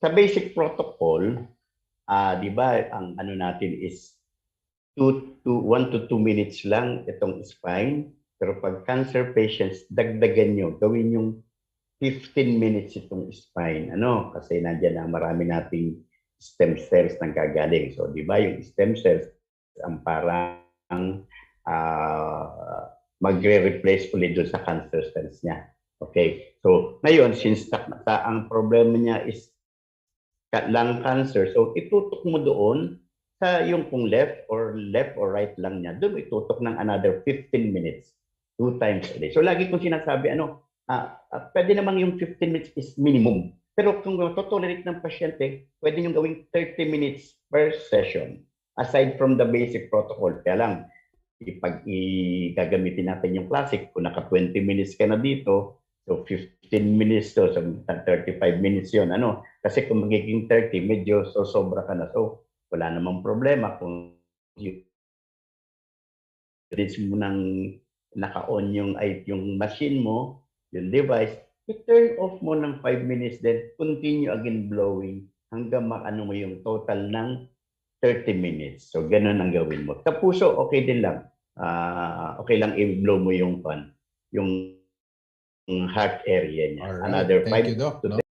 sa basic protocol, di ba, ang ano natin is 1 to 2 minutes lang itong spine. Pero pag cancer patients, dagdagan nyo, gawin yung 15 minutes itong spine. Ano? Kasi nandiyan na marami nating stem cells nang gagaling. So, di ba, yung stem cells ang parang magre-replace ulit doon sa cancer cells niya. Okay. So, ngayon, since ang problema niya is lung cancer, so itutok mo doon sa yung kung left or right lang niya, doon itutok ng another 15 minutes, 2 times a day. So, lagi kong sinasabi, pwede namang yung 15 minutes is minimum. Pero kung totolerate ng pasyente, pwede nyo gawing 30 minutes per session. Aside from the basic protocol. Kaya lang, pag gagamitin natin yung classic, kung naka 20 minutes ka na dito, so 15 minutes to, so 35 minutes yun. Kasi kung magiging 30, medyo sobra ka na. So, wala namang problema kung mo nang naka-on yung machine mo, yung device, i-turn off mo ng 5 minutes, then continue again blowing hanggang maano mo yung total ng 30 minutes. So, ganun ang gawin mo. Sa puso, okay din lang. Okay lang i-blow mo yung heart area niya. Alright. Another Thank 5 you, Doc. to No?